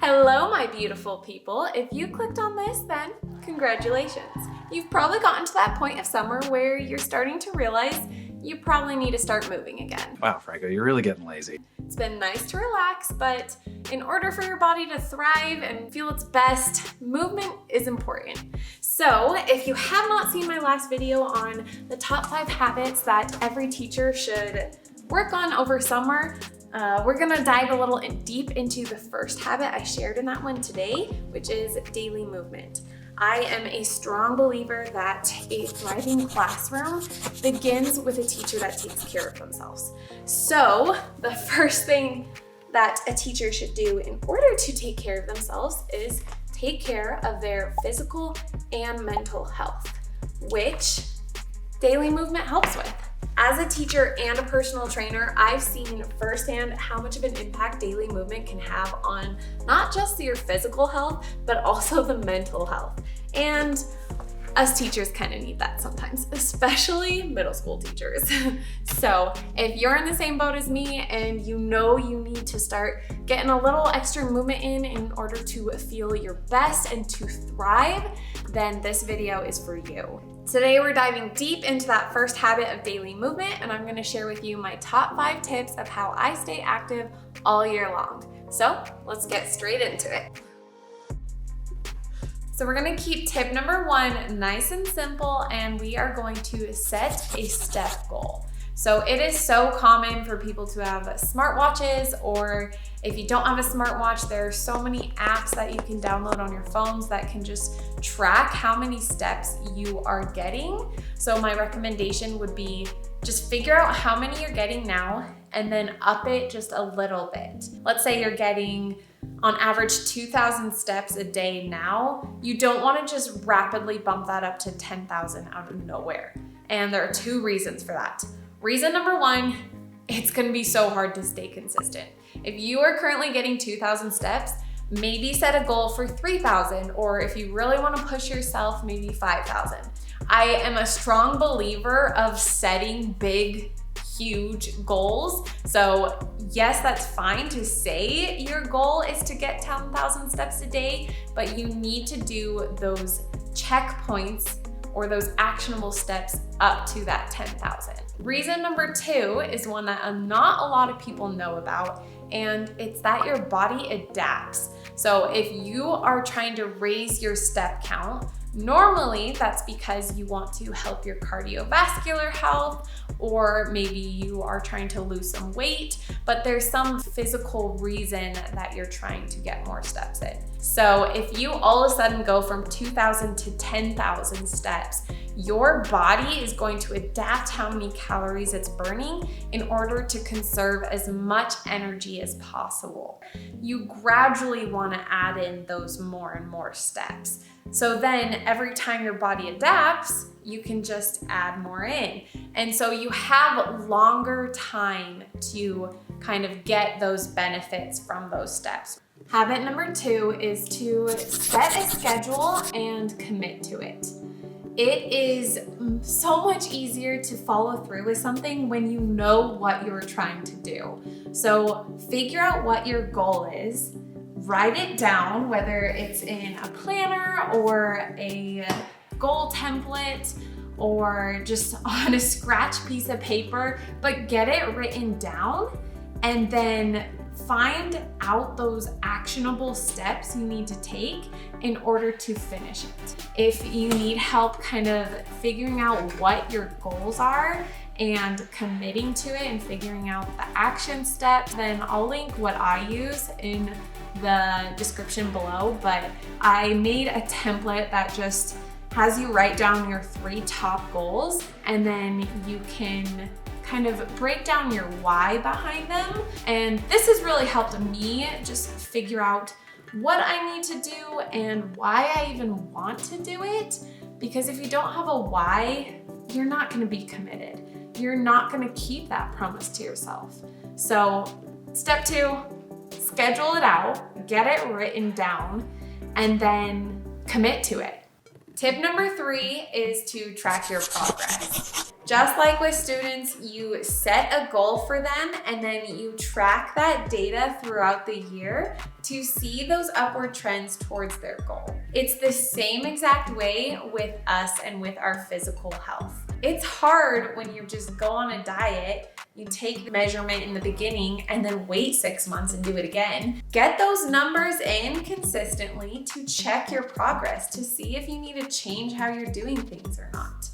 Hello, my beautiful people. If you clicked on this, then congratulations. You've probably gotten to that point of summer where you're starting to realize you probably need to start moving again. Wow, Franco, you're really getting lazy. It's been nice to relax, but in order for your body to thrive and feel its best, movement is important. So if you have not seen my last video on the top 5 habits that every teacher should work on over summer, we're gonna dive a little deep into the first habit I shared in that one today, which is daily movement. I am a strong believer that a thriving classroom begins with a teacher that takes care of themselves. So the first thing that a teacher should do in order to take care of themselves is take care of their physical and mental health, which daily movement helps with. As a teacher and a personal trainer, I've seen firsthand how much of an impact daily movement can have on not just your physical health, but also the mental health. And us teachers kind of need that sometimes, especially middle school teachers. So if you're in the same boat as me and you know you need to start getting a little extra movement in order to feel your best and to thrive, then this video is for you. Today we're diving deep into that first habit of daily movement, and I'm gonna share with you my top 5 tips of how I stay active all year long. So let's get straight into it. So we're gonna keep tip number 1 nice and simple, and we are going to set a step goal. So it is so common for people to have smartwatches, or if you don't have a smartwatch, there are so many apps that you can download on your phones that can just track how many steps you are getting. So my recommendation would be just figure out how many you're getting now and then up it just a little bit. Let's say you're getting on average 2,000 steps a day now. You don't want to just rapidly bump that up to 10,000 out of nowhere. And there are 2 reasons for that. Reason number 1, it's gonna be so hard to stay consistent. If you are currently getting 2,000 steps, maybe set a goal for 3,000, or if you really wanna push yourself, maybe 5,000. I am a strong believer of setting big, huge goals. So yes, that's fine to say your goal is to get 10,000 steps a day, but you need to do those checkpoints or those actionable steps up to that 10,000. Reason number 2 is one that not a lot of people know about, and it's that your body adapts. So if you are trying to raise your step count, normally that's because you want to help your cardiovascular health, or maybe you are trying to lose some weight, but there's some physical reason that you're trying to get more steps in. So if you all of a sudden go from 2,000 to 10,000 steps, your body is going to adapt how many calories it's burning in order to conserve as much energy as possible. You gradually want to add in those more and more steps. So then every time your body adapts, you can just add more in. And so you have longer time to kind of get those benefits from those steps. Habit number 2 is to set a schedule and commit to it. It is so much easier to follow through with something when you know what you're trying to do. So figure out what your goal is, write it down, whether it's in a planner or a goal template or just on a scratch piece of paper, but get it written down and then find out those actionable steps you need to take in order to finish it. If you need help kind of figuring out what your goals are and committing to it and figuring out the action steps, then I'll link what I use in the description below, but I made a template that just has you write down your 3 top goals, and then you can kind of break down your why behind them. And this has really helped me just figure out what I need to do and why I even want to do it. Because if you don't have a why, you're not gonna be committed. You're not gonna keep that promise to yourself. So step 2, schedule it out, get it written down, and then commit to it. Tip number 3 is to track your progress. Just like with students, you set a goal for them and then you track that data throughout the year to see those upward trends towards their goal. It's the same exact way with us and with our physical health. It's hard when you just go on a diet, you take the measurement in the beginning and then wait 6 months and do it again. Get those numbers in consistently to check your progress, to see if you need to change how you're doing things or not.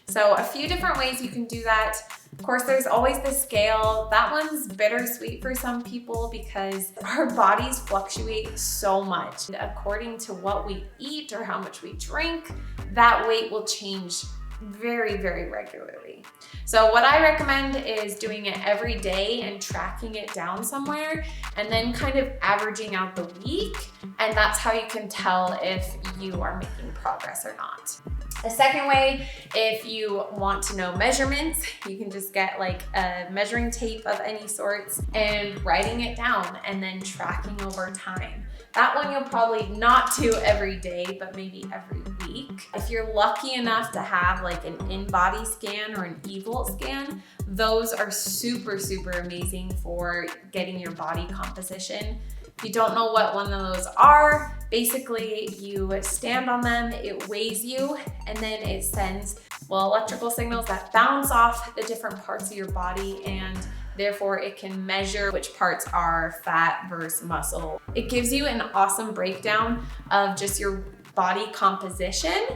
So a few different ways you can do that. Of course, there's always the scale. That one's bittersweet for some people because our bodies fluctuate so much. According to what we eat or how much we drink, that weight will change very, very regularly. So what I recommend is doing it every day and tracking it down somewhere and then kind of averaging out the week. And that's how you can tell if you are making progress or not. The second way, if you want to know measurements, you can just get like a measuring tape of any sorts and writing it down and then tracking over time. That one you'll probably not do every day, but maybe every week. If you're lucky enough to have like an in-body scan or an eVolt scan, those are super, super amazing for getting your body composition. If you don't know what one of those are, basically you stand on them, it weighs you, and then it sends, electrical signals that bounce off the different parts of your body, and therefore it can measure which parts are fat versus muscle. It gives you an awesome breakdown of just your body composition.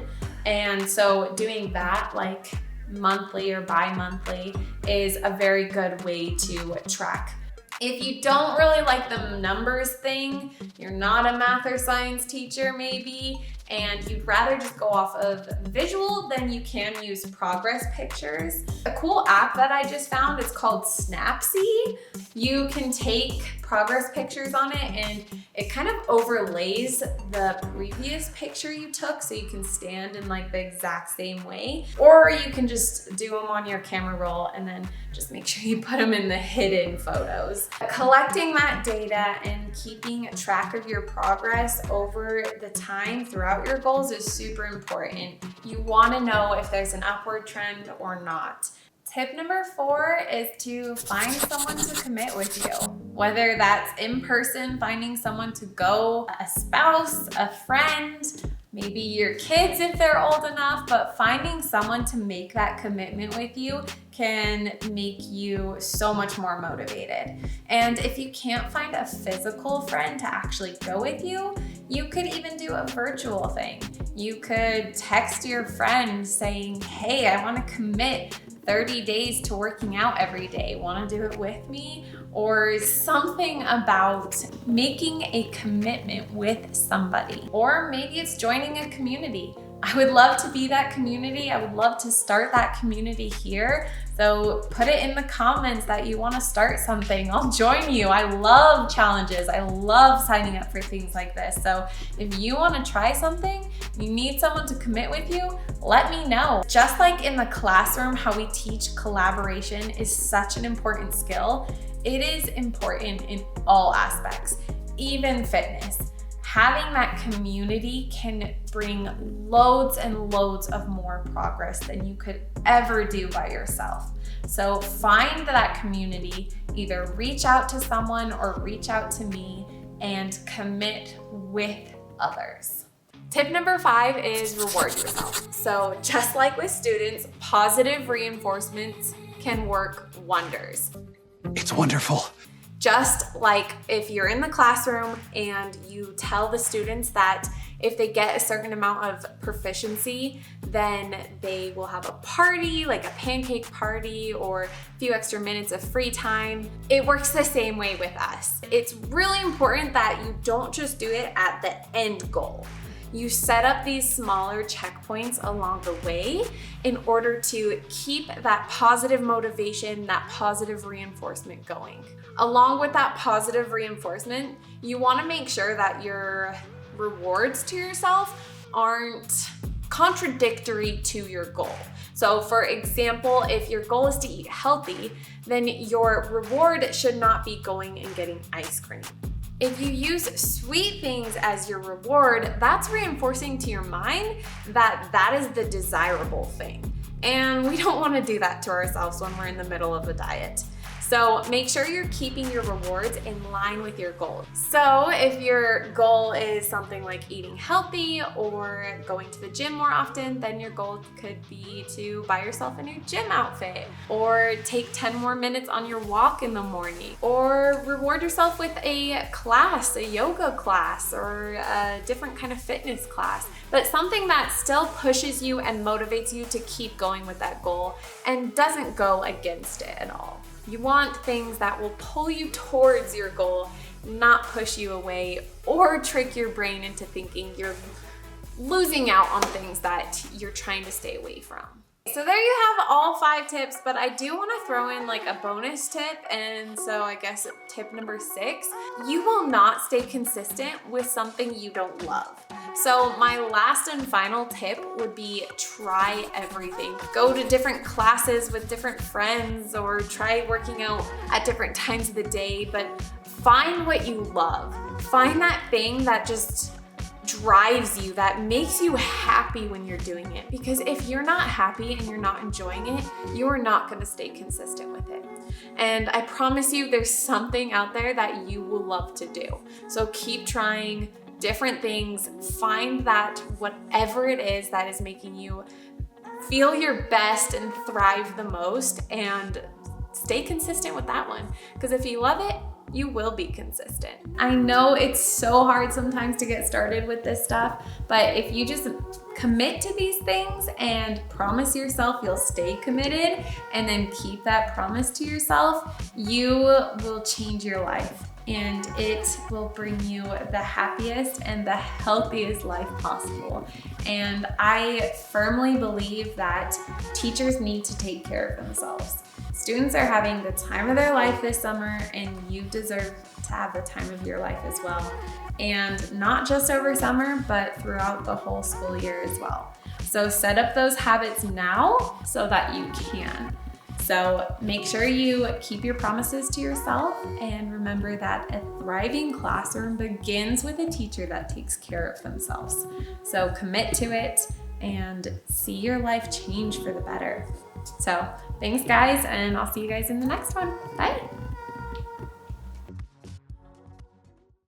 And so doing that like monthly or bi-monthly is a very good way to track. If you don't really like the numbers thing, you're not a math or science teacher maybe, and you'd rather just go off of visual, then you can use progress pictures. A cool app that I just found is called Snapseed. You can take progress pictures on it and it kind of overlays the previous picture you took so you can stand in like the exact same way. Or you can just do them on your camera roll and then just make sure you put them in the hidden photos. Collecting that data and keeping track of your progress over the time throughout your goals is super important. You want to know if there's an upward trend or not. Tip number 4 is to find someone to commit with you. Whether that's in person, finding someone to go, a spouse, a friend, maybe your kids if they're old enough, but finding someone to make that commitment with you can make you so much more motivated. And if you can't find a physical friend to actually go with you, you could even do a virtual thing. You could text your friend saying, hey, I want to commit 30 days to working out every day. Want to do it with me? Or something about making a commitment with somebody. Or maybe it's joining a community. I would love to be that community. I would love to start that community here. So put it in the comments that you want to start something. I'll join you. I love challenges. I love signing up for things like this. So if you want to try something, you need someone to commit with you, let me know. Just like in the classroom, how we teach collaboration is such an important skill. It is important in all aspects, even fitness. Having that community can bring loads and loads of more progress than you could ever do by yourself. So find that community, either reach out to someone or reach out to me and commit with others. Tip number 5 is reward yourself. So just like with students, positive reinforcements can work wonders. It's wonderful. Just like if you're in the classroom and you tell the students that if they get a certain amount of proficiency, then they will have a party, like a pancake party or a few extra minutes of free time. It works the same way with us. It's really important that you don't just do it at the end goal. You set up these smaller checkpoints along the way in order to keep that positive motivation, that positive reinforcement going. Along with that positive reinforcement, you want to make sure that your rewards to yourself aren't contradictory to your goal. So for example, if your goal is to eat healthy, then your reward should not be going and getting ice cream. If you use sweet things as your reward, that's reinforcing to your mind that that is the desirable thing. And we don't want to do that to ourselves when we're in the middle of a diet. So make sure you're keeping your rewards in line with your goals. So if your goal is something like eating healthy or going to the gym more often, then your goal could be to buy yourself a new gym outfit, or take 10 more minutes on your walk in the morning, or reward yourself with a class, a yoga class, or a different kind of fitness class, but something that still pushes you and motivates you to keep going with that goal and doesn't go against it at all. You want things that will pull you towards your goal, not push you away or trick your brain into thinking you're losing out on things that you're trying to stay away from. So there you have all 5 tips, but I do want to throw in like a bonus tip. And so I guess tip number 6, you will not stay consistent with something you don't love. So my last and final tip would be try everything. Go to different classes with different friends, or try working out at different times of the day, but find what you love. Find that thing that just drives you, that makes you happy when you're doing it. Because if you're not happy and you're not enjoying it, you are not going to stay consistent with it. And I promise you, there's something out there that you will love to do. So keep trying different things. Find that whatever it is that is making you feel your best and thrive the most, and stay consistent with that one. Because if you love it, you will be consistent. I know it's so hard sometimes to get started with this stuff, but if you just commit to these things and promise yourself you'll stay committed, and then keep that promise to yourself, you will change your life. And it will bring you the happiest and the healthiest life possible. And I firmly believe that teachers need to take care of themselves. Students are having the time of their life this summer, and you deserve to have the time of your life as well. And not just over summer, but throughout the whole school year as well. So set up those habits now so that you can. So make sure you keep your promises to yourself, and remember that a thriving classroom begins with a teacher that takes care of themselves. So commit to it and see your life change for the better. So thanks guys, and I'll see you guys in the next one. Bye.